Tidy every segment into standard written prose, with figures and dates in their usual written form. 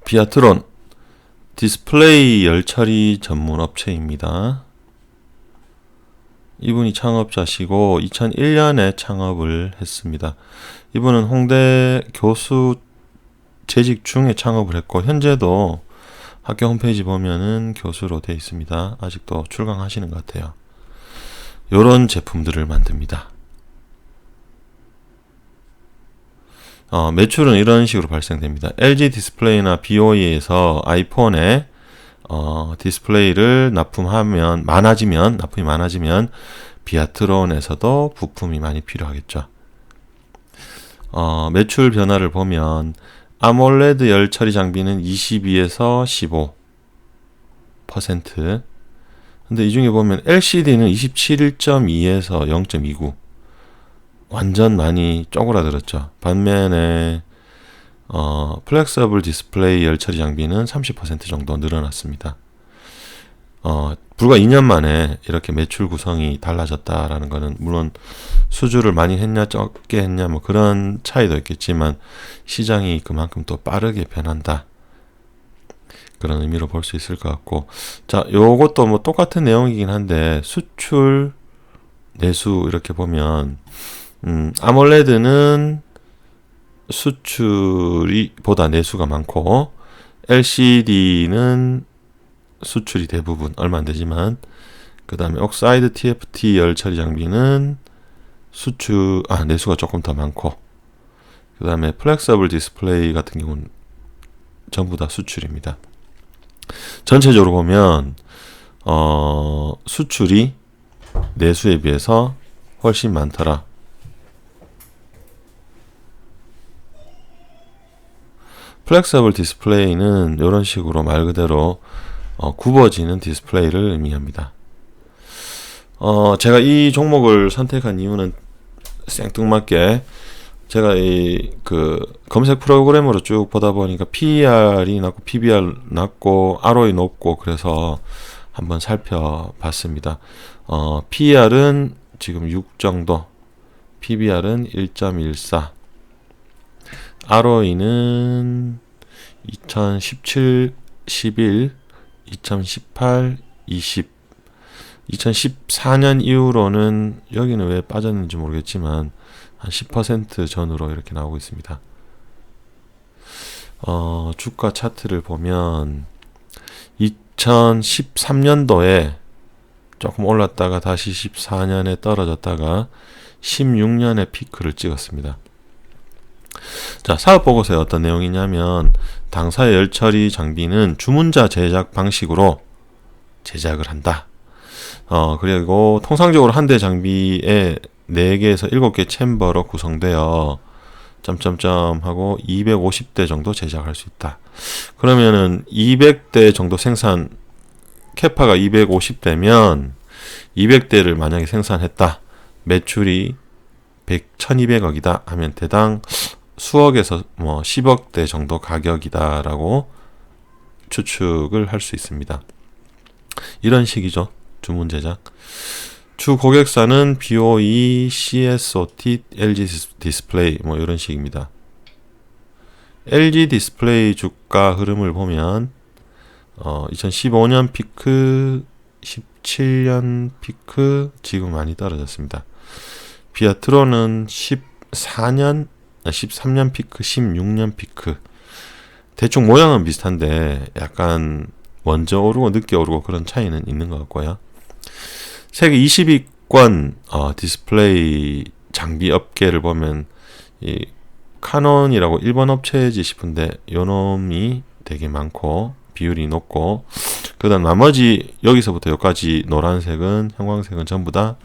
비아트론 디스플레이 열처리 전문 업체입니다. 이분이 창업자시고 2001년에 창업을 했습니다. 이분은 홍대 교수 재직 중에 창업을 했고 현재도 학교 홈페이지 보면은 교수로 되어 있습니다. 아직도 출강하시는 것 같아요. 이런 제품들을 만듭니다. 매출은 이런 식으로 발생됩니다. LG 디스플레이나 BOE에서 아이폰에 디스플레이를 납품이 많아지면 비아트론에서도 부품이 많이 필요하겠죠. 매출 변화를 보면 아몰레드 열 처리 장비는 22에서 15%. 근데 이 중에 보면 LCD는 27.2에서 0.29. 완전 많이 쪼그라들었죠. 반면에 플렉서블 디스플레이 열 처리 장비는 30% 정도 늘어났습니다. 불과 2년 만에 이렇게 매출 구성이 달라졌다라는 거는 물론 수주를 많이 했냐 적게 했냐 뭐 그런 차이도 있겠지만 시장이 그만큼 또 빠르게 변한다. 그런 의미로 볼 수 있을 것 같고, 자, 요것도 뭐 똑같은 내용이긴 한데 수출 내수 이렇게 보면 아몰레드는 수출이 보다 내수가 많고 LCD는 수출이 대부분 얼마 안 되지만, 그 다음에 옥사이드 TFT 열 처리 장비는 내수가 조금 더 많고, 그 다음에 플렉서블 디스플레이 같은 경우는 전부 다 수출입니다. 전체적으로 보면 수출이 내수에 비해서 훨씬 많더라. 플렉서블 디스플레이는 이런 식으로 말 그대로 굽어지는 디스플레이를 의미합니다. 제가 이 종목을 선택한 이유는 생뚱맞게 제가 검색 프로그램으로 쭉 보다 보니까 PER이 낮고 PBR 낮고 ROE 높고 그래서 한번 살펴봤습니다. PER은 지금 6 정도, PBR은 1.14, ROE는 2017, 11, 2018, 20, 2014년 이후로는 여기는 왜 빠졌는지 모르겠지만 한 10% 전후로 이렇게 나오고 있습니다. 주가 차트를 보면 2013년도에 조금 올랐다가 다시 14년에 떨어졌다가 16년에 피크를 찍었습니다. 자, 사업보고서에 어떤 내용이냐면 당사의 열처리 장비는 주문자 제작 방식으로 제작을 한다. 그리고 통상적으로 한 대 장비에 4개에서 7개 챔버로 구성되어 점점점 하고 250대 정도 제작할 수 있다. 그러면은 200대 정도 캐파가 250대면 200대를 만약에 생산했다. 매출이 1200억이다 하면 대당 수억에서 뭐 10억대 정도 가격이다라고 추측을 할 수 있습니다. 이런 식이죠. 주문 제작. 주 고객사는 BOE, CSOT, LG 디스플레이 뭐 이런 식입니다. LG 디스플레이 주가 흐름을 보면 2015년 피크, 17년 피크, 지금 많이 떨어졌습니다. 비아트론은 13년 피크, 16년 피크. 대충 모양은 비슷한데 약간 먼저 오르고 늦게 오르고 그런 차이는 있는 것 같고요. 세계 20위권 디스플레이 장비 업계를 보면 이 카논이라고 일본 업체지 싶은데 요놈이 되게 많고 비율이 높고, 그 다음 나머지 여기서부터 여기까지 노란색은 형광색은 전부 다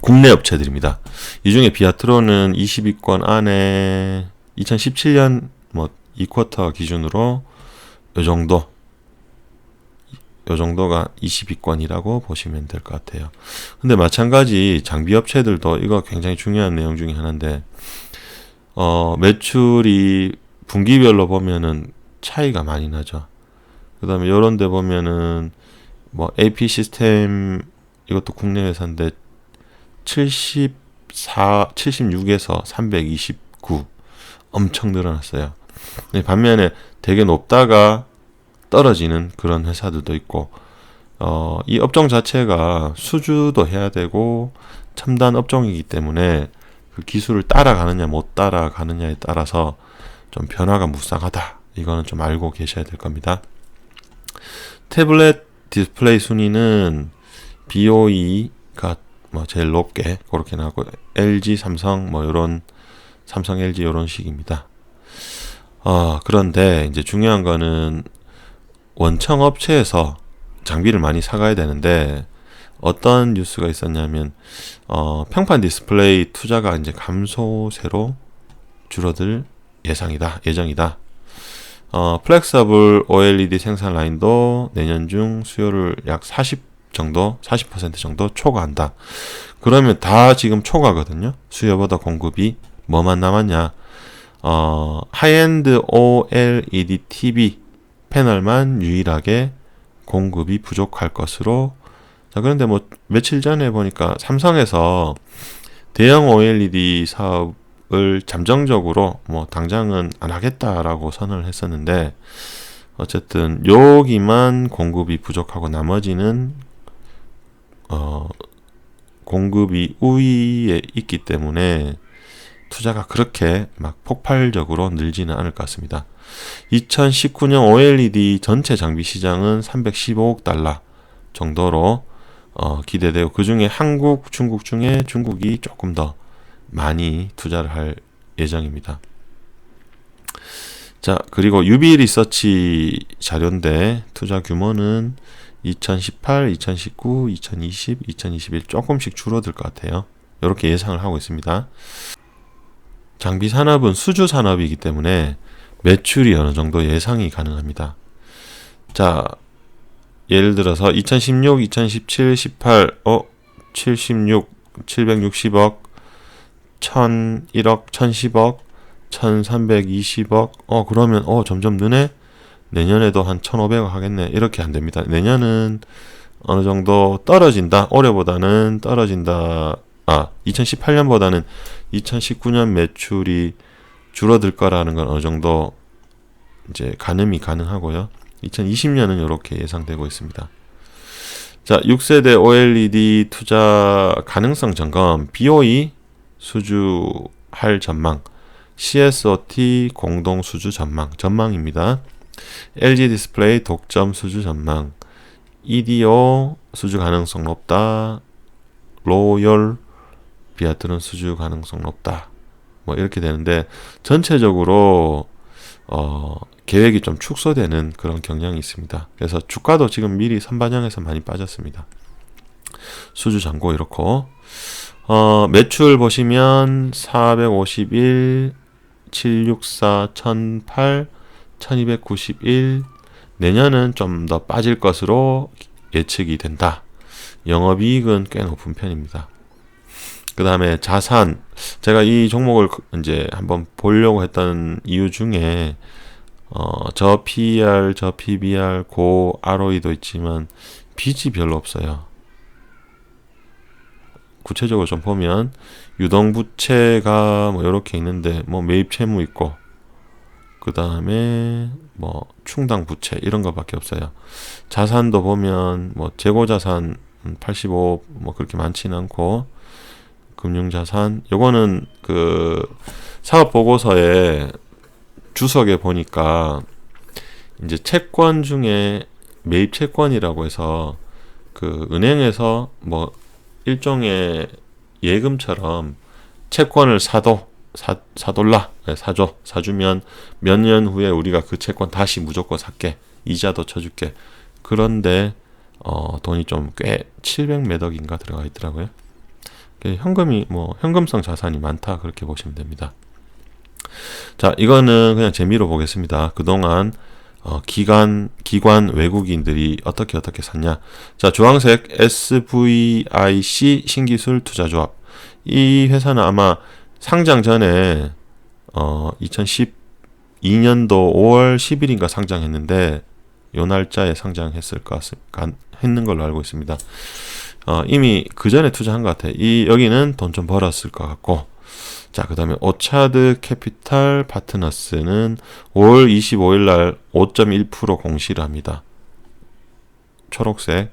국내 업체들입니다. 이 중에 비아트론은 20위권 안에 2017년 뭐 2쿼터 기준으로 요 정도가 20위권이라고 보시면 될 것 같아요. 근데 마찬가지 장비 업체들도 이거 굉장히 중요한 내용 중에 하나인데 매출이 분기별로 보면은 차이가 많이 나죠. 그 다음에 요런 데 보면은 뭐 AP 시스템 이것도 국내 회사인데 76에서 329 엄청 늘어났어요. 반면에 되게 높다가 떨어지는 그런 회사들도 있고, 이 업종 자체가 수주도 해야 되고 첨단 업종이기 때문에 그 기술을 따라가느냐 못 따라가느냐에 따라서 좀 변화가 무쌍하다. 이거는 좀 알고 계셔야 될 겁니다. 태블릿 디스플레이 순위는 BOE가 뭐 제일 높게 그렇게 나오고, LG, 삼성 뭐 요런, 삼성, LG 요런 식입니다. 그런데 이제 중요한 거는 원청 업체에서 장비를 많이 사가야 되는데, 어떤 뉴스가 있었냐면 평판 디스플레이 투자가 이제 감소세로 줄어들 예정이다. 플렉서블 OLED 생산 라인도 내년 중 수요를 약 40% 정도 초과한다. 그러면 다 지금 초과거든요. 수요보다 공급이 뭐만 남았냐? 하이엔드 OLED TV 패널만 유일하게 공급이 부족할 것으로. 자, 그런데 뭐 며칠 전에 보니까 삼성에서 대형 OLED 사업을 잠정적으로 뭐 당장은 안 하겠다라고 선언을 했었는데, 어쨌든 여기만 공급이 부족하고 나머지는 공급이 우위에 있기 때문에 투자가 그렇게 막 폭발적으로 늘지는 않을 것 같습니다. 2019년 OLED 전체 장비 시장은 315억 달러 정도로 기대되고, 그 중에 한국, 중국 중에 중국이 조금 더 많이 투자를 할 예정입니다. 자, 그리고 유비 리서치 자료인데 투자 규모는 2018, 2019, 2020, 2021 조금씩 줄어들 것 같아요. 이렇게 예상을 하고 있습니다. 장비 산업은 수주 산업이기 때문에 매출이 어느 정도 예상이 가능합니다. 자, 예를 들어서 2016, 2017, 18, 76, 760억, 1001억, 1010억, 1320억, 그러면 점점 느네? 내년에도 한 1500억 하겠네. 이렇게 안 됩니다. 내년은 어느 정도 떨어진다. 올해보다는 떨어진다. 2018년보다는 2019년 매출이 줄어들 거라는 건 어느 정도 이제 가늠이 가능하고요. 2020년은 이렇게 예상되고 있습니다. 자, 6세대 OLED 투자 가능성 점검, BOE 수주할 전망, CSOT 공동 수주 전망입니다. LG 디스플레이 독점 수주 전망, EDO 수주 가능성 높다, 로열 비아트론 수주 가능성 높다. 뭐 이렇게 되는데, 전체적으로 계획이 좀 축소되는 그런 경향이 있습니다. 그래서 주가도 지금 미리 선반영해서 많이 빠졌습니다. 수주 잔고 이렇고, 매출 보시면 451, 764, 1008, 1291, 내년은 좀 더 빠질 것으로 예측이 된다. 영업이익은 꽤 높은 편입니다. 그 다음에 자산, 제가 이 종목을 이제 한번 보려고 했던 이유 중에 저 PER, 저 PBR, 고 ROE도 있지만 빚이 별로 없어요. 구체적으로 좀 보면 유동부채가 뭐 이렇게 있는데, 뭐 매입 채무 있고, 그 다음에 뭐 충당 부채 이런 거밖에 없어요. 자산도 보면 뭐 재고자산 85 뭐 그렇게 많지는 않고, 금융자산 요거는 그 사업 보고서에 주석에 보니까 이제 채권 중에 매입 채권이라고 해서 그 은행에서 뭐 일종의 예금처럼 채권을 사주면 몇 년 후에 우리가 그 채권 다시 무조건 살게, 이자도 쳐줄게. 그런데 돈이 좀 꽤 700몇 억인가 들어가 있더라고요. 현금이 뭐 현금성 자산이 많다, 그렇게 보시면 됩니다. 자, 이거는 그냥 재미로 보겠습니다. 그동안 기관 외국인들이 어떻게 샀냐. 자, 주황색 SVIC 신기술 투자조합. 이 회사는 아마 상장 전에 2012년도 5월 10일인가 상장했는데, 요 날짜에 상장했을 것 같습니다. 했는 걸로 알고 있습니다. 이미 그 전에 투자한 것 같아요. 여기는 돈 좀 벌었을 것 같고, 자, 그 다음에 오차드 캐피탈 파트너스는 5월 25일 날 5.1% 공시를 합니다. 초록색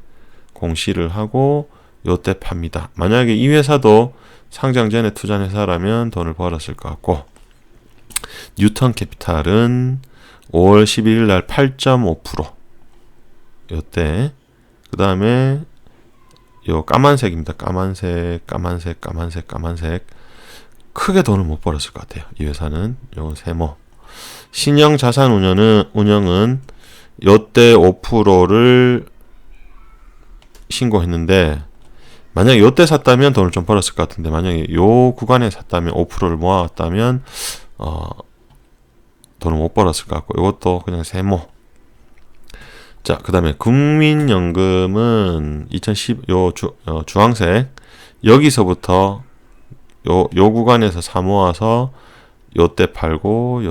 공시를 하고 요때 팝니다. 만약에 이 회사도 상장 전에 투자한 회사라면 돈을 벌었을 것 같고, 뉴턴 캐피탈은 5월 11일 날 8.5% 요때, 그 다음에 요 까만색입니다. 까만색 크게 돈을 못 벌었을 것 같아요. 이 회사는. 요건 세모. 신영자산운영은 요때 5%를 신고했는데, 만약에 요때 샀다면 돈을 좀 벌었을 것 같은데, 만약에 요 구간에 샀다면 5%를 모아왔다면 돈을 못 벌었을 것 같고, 이것도 그냥 세모. 자, 그 다음에 국민연금은 2010 주황색 여기서부터 요 구간에서 사 모아서 요때 팔고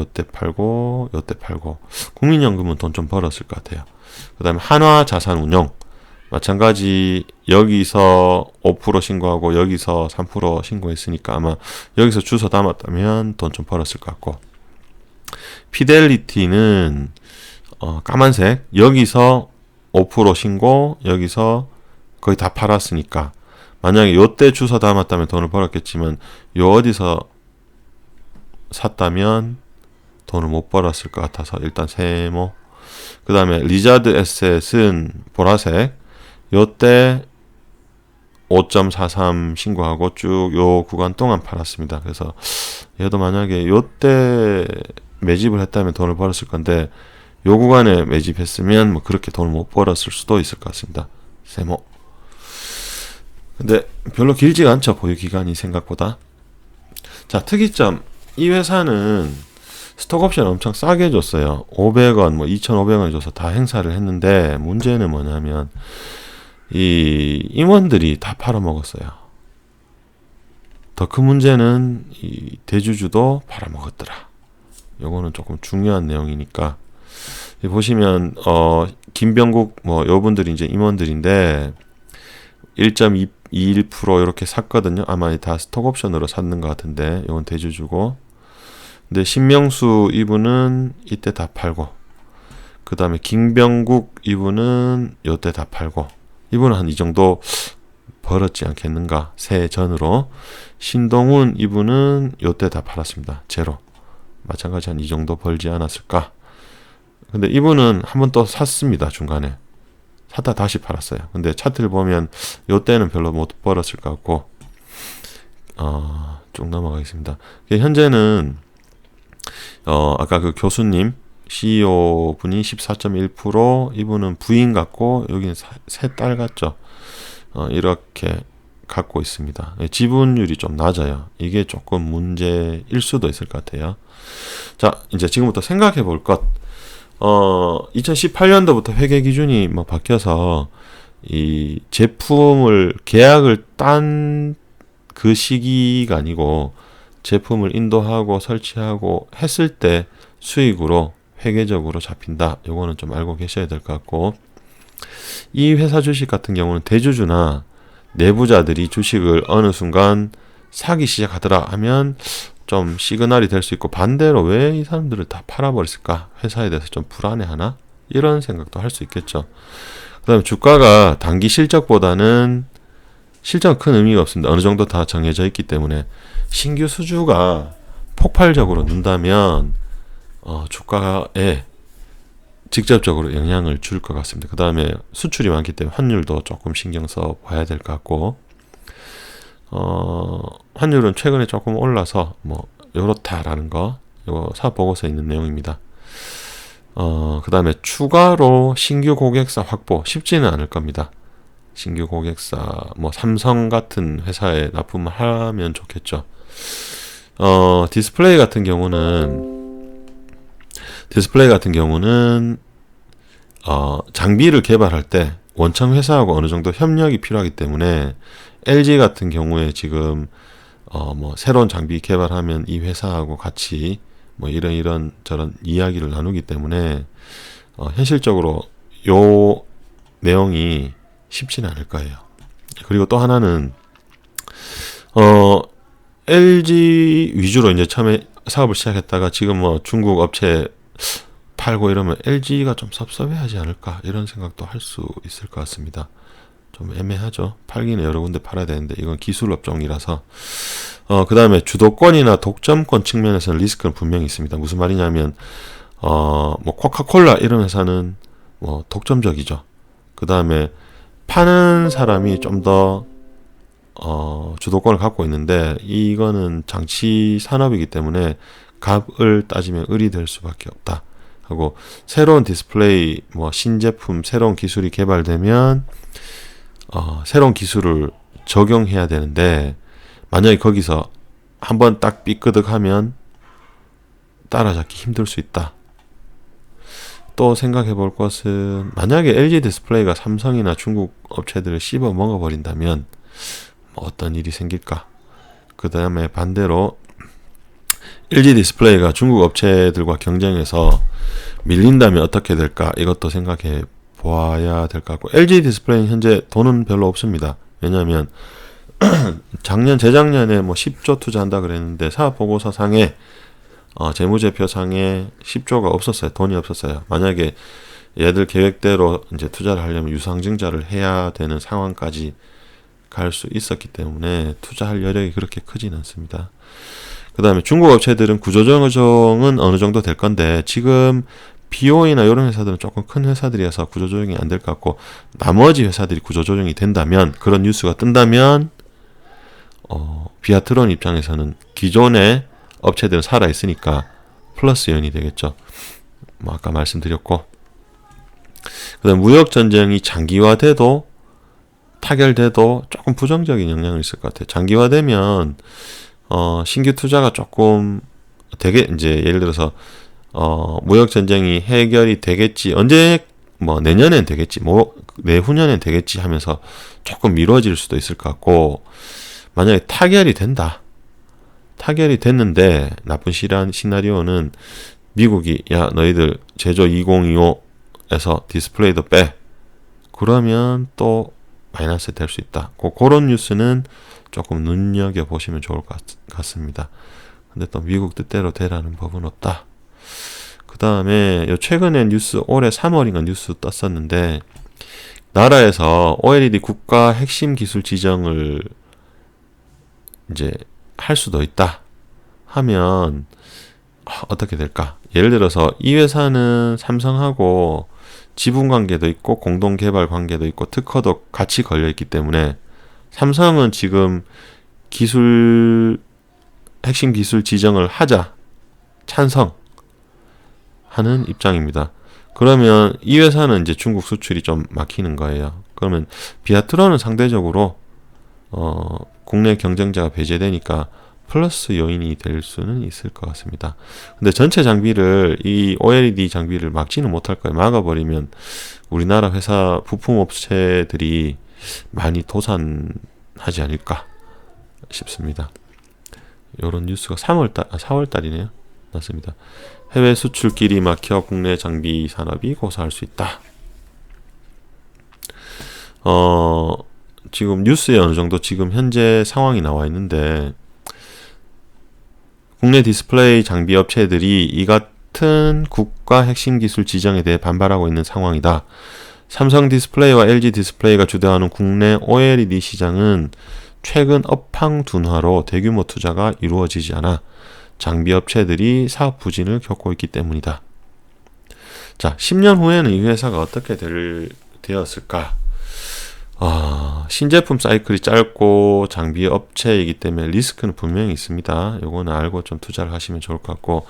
국민연금은 돈 좀 벌었을 것 같아요. 그 다음에 한화자산운용 마찬가지 여기서 5% 신고하고 여기서 3% 신고했으니까 아마 여기서 주워 담았다면 돈 좀 벌었을 것 같고, 피델리티는 까만색 여기서 5% 신고 여기서 거의 다 팔았으니까 만약에 요때 주워 담았다면 돈을 벌었겠지만 요 어디서 샀다면 돈을 못 벌었을 것 같아서 일단 세모. 그 다음에 리자드 에셋은 보라색 요때 5.43 신고하고 쭉 요 구간 동안 팔았습니다. 그래서 얘도 만약에 요때 매집을 했다면 돈을 벌었을 건데 요 구간에 매집했으면 뭐 그렇게 돈을 못 벌었을 수도 있을 것 같습니다. 세모. 근데 별로 길지가 않죠, 보유 기간이 생각보다. 자, 특이점. 이 회사는 스톡옵션 엄청 싸게 줬어요. 500원, 뭐 2,500원 줘서 다 행사를 했는데 문제는 뭐냐면 이 임원들이 다 팔아먹었어요. 더 큰 문제는 이 대주주도 팔아먹었더라. 요거는 조금 중요한 내용이니까 보시면 김병국 뭐 요분들이 이제 임원들인데 1.21% 이렇게 샀거든요. 아마 다 스톡옵션으로 샀는 것 같은데 이건 대주주고, 근데 신명수 이분은 이때 다 팔고, 그 다음에 김병국 이분은 요때 다 팔고, 이분은 한 이 정도 벌었지 않겠는가, 새해 전으로. 신동훈 이분은 요때 다 팔았습니다. 제로. 마찬가지 한 이 정도 벌지 않았을까. 근데 이분은 한번 또 샀습니다. 중간에 샀다 다시 팔았어요. 근데 차트를 보면 요때는 별로 못 벌었을 것 같고, 쭉 넘어가겠습니다. 현재는 아까 그 교수님 CEO 분이 14.1%, 이분은 부인 같고 여기는 세 딸 같죠. 이렇게 갖고 있습니다. 지분율이 좀 낮아요. 이게 조금 문제일 수도 있을 것 같아요. 자, 이제 지금부터 생각해 볼 것. 2018년도부터 회계 기준이 뭐 바뀌어서 이 제품을 계약을 딴 그 시기가 아니고 제품을 인도하고 설치하고 했을 때 수익으로 회계적으로 잡힌다. 요거는 좀 알고 계셔야 될 것 같고, 이 회사 주식 같은 경우는 대주주나 내부자들이 주식을 어느 순간 사기 시작하더라 하면 좀 시그널이 될 수 있고, 반대로 왜 이 사람들을 다 팔아버렸을까? 회사에 대해서 좀 불안해하나? 이런 생각도 할 수 있겠죠. 그 다음에 주가가 단기 실적보다는 실적은 큰 의미가 없습니다. 어느 정도 다 정해져 있기 때문에 신규 수주가 폭발적으로 는다면 주가에 직접적으로 영향을 줄 것 같습니다. 그 다음에 수출이 많기 때문에 환율도 조금 신경 써 봐야 될 것 같고, 환율은 최근에 조금 올라서 뭐 요렇다라는 거, 요거 사보고서에 있는 내용입니다. 그 다음에 추가로 신규 고객사 확보 쉽지는 않을 겁니다. 신규 고객사 뭐 삼성 같은 회사에 납품을 하면 좋겠죠. 디스플레이 같은 경우는 장비를 개발할 때 원청 회사하고 어느 정도 협력이 필요하기 때문에 LG 같은 경우에 지금 뭐 새로운 장비 개발하면 이 회사하고 같이 뭐 이런 저런 이야기를 나누기 때문에 현실적으로 요 내용이 쉽지는 않을 거예요. 그리고 또 하나는 LG 위주로 이제 처음에 사업을 시작했다가 지금 뭐 중국 업체 팔고 이러면 LG가 좀 섭섭해하지 않을까 이런 생각도 할 수 있을 것 같습니다. 좀 애매하죠. 팔기는 여러 군데 팔아야 되는데 이건 기술 업종이라서. 그 다음에 주도권이나 독점권 측면에서는 리스크는 분명히 있습니다. 무슨 말이냐면 뭐 코카콜라 이런 회사는 뭐 독점적이죠. 그 다음에 파는 사람이 좀 더 주도권을 갖고 있는데 이거는 장치 산업이기 때문에 값을 따지면 을이 될 수밖에 없다 하고, 새로운 디스플레이 뭐 신제품 새로운 기술이 개발되면 새로운 기술을 적용해야 되는데 만약에 거기서 한번 딱 삐끄덕하면 따라잡기 힘들 수 있다. 또 생각해 볼 것은 만약에 LG 디스플레이가 삼성이나 중국 업체들을 씹어 먹어버린다면 어떤 일이 생길까? 그 다음에 반대로 LG 디스플레이가 중국 업체들과 경쟁해서 밀린다면 어떻게 될까? 이것도 생각해 보아야 될 것 같고, LG 디스플레이는 현재 돈은 별로 없습니다. 왜냐하면 재작년에 뭐 10조 투자한다 그랬는데 사업보고서상에 재무제표상에 10조가 없었어요. 돈이 없었어요. 만약에 얘들 계획대로 이제 투자를 하려면 유상증자를 해야 되는 상황까지 갈 수 있었기 때문에 투자할 여력이 그렇게 크진 않습니다. 그 다음에 중국 업체들은 구조조정은 어느 정도 될 건데 지금 BOE나 이런 회사들은 조금 큰 회사들이어서 구조조정이 안 될 것 같고, 나머지 회사들이 구조조정이 된다면, 그런 뉴스가 뜬다면 비아트론 입장에서는 기존의 업체들은 살아있으니까 플러스 요인이 되겠죠. 뭐 아까 말씀드렸고, 그 다음 무역전쟁이 장기화돼도 타결돼도 조금 부정적인 영향을 있을 것 같아요. 장기화되면 신규 투자가 조금 되게 이제 예를 들어서 무역 전쟁이 해결이 되겠지, 언제 뭐 내년엔 되겠지, 뭐 내후년엔 되겠지 하면서 조금 미뤄질 수도 있을 것 같고, 만약에 타결이 됐는데 나쁜 시나리오는 미국이 야 너희들 제조 2025에서 디스플레이도 빼, 그러면 또 마이너스 될 수 있다. 그런 뉴스는 조금 눈여겨보시면 좋을 것 같습니다. 근데 또 미국 뜻대로 되라는 법은 없다. 그 다음에 최근에 뉴스, 올해 3월인가 뉴스 떴었는데, 나라에서 OLED 국가 핵심 기술 지정을 이제 할 수도 있다 하면 어떻게 될까? 예를 들어서 이 회사는 삼성하고 지분 관계도 있고 공동 개발 관계도 있고 특허도 같이 걸려 있기 때문에 삼성은 지금 핵심 기술 지정을 하자 찬성하는 입장입니다. 그러면 이 회사는 이제 중국 수출이 좀 막히는 거예요. 그러면 비아트론은 상대적으로 국내 경쟁자가 배제되니까 플러스 요인이 될 수는 있을 것 같습니다. 근데 전체 장비를, 이 OLED 장비를 막지는 못할 거예요. 막아버리면 우리나라 회사 부품 업체들이 많이 도산하지 않을까 싶습니다. 이런 뉴스가 4월달이네요. 맞습니다. 해외 수출길이 막혀 국내 장비 산업이 고사할 수 있다. 지금 뉴스에 어느 정도 지금 현재 상황이 나와 있는데, 국내 디스플레이 장비 업체들이 이 같은 국가 핵심 기술 지정에 대해 반발하고 있는 상황이다. 삼성 디스플레이와 LG 디스플레이가 주도하는 국내 OLED 시장은 최근 업황 둔화로 대규모 투자가 이루어지지 않아 장비 업체들이 사업 부진을 겪고 있기 때문이다. 자, 10년 후에는 이 회사가 어떻게 되었을까? 신제품 사이클이 짧고 장비 업체이기 때문에 리스크는 분명히 있습니다. 요거는 알고 좀 투자를 하시면 좋을 것 같고,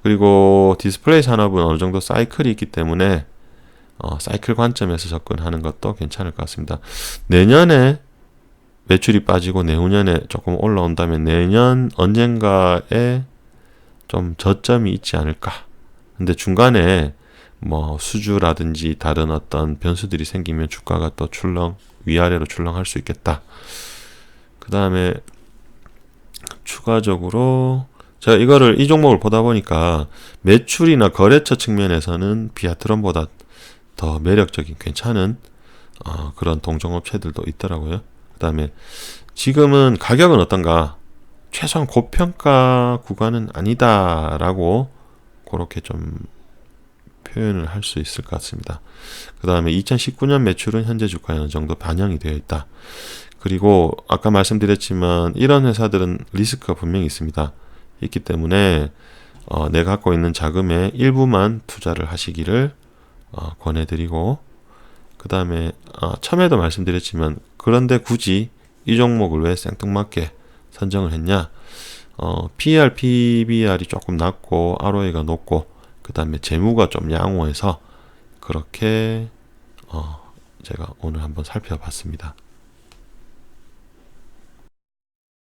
그리고 디스플레이 산업은 어느 정도 사이클이 있기 때문에 사이클 관점에서 접근하는 것도 괜찮을 것 같습니다. 내년에 매출이 빠지고 내후년에 조금 올라온다면 내년 언젠가에 좀 저점이 있지 않을까. 근데 중간에 뭐 수주라든지 다른 어떤 변수들이 생기면 주가가 또 위아래로 출렁할 수 있겠다. 그 다음에 추가적으로 제가 이 종목을 보다 보니까 매출이나 거래처 측면에서는 비아트론보다 더 매력적인 괜찮은 그런 동종업체들도 있더라고요. 그 다음에 지금은 가격은 어떤가? 최소한 고평가 구간은 아니다라고 그렇게 좀 표현을 할 수 있을 것 같습니다. 그 다음에 2019년 매출은 현재 주가에 어느 정도 반영이 되어 있다. 그리고 아까 말씀드렸지만 이런 회사들은 리스크가 분명히 있기 때문에 내가 갖고 있는 자금의 일부만 투자를 하시기를 권해드리고, 그 다음에 처음에도 말씀드렸지만 그런데 굳이 이 종목을 왜 생뚱맞게 선정을 했냐, PER, PBR이 조금 낮고 ROA가 높고 그 다음에 재무가 좀 양호해서 그렇게 제가 오늘 한번 살펴봤습니다.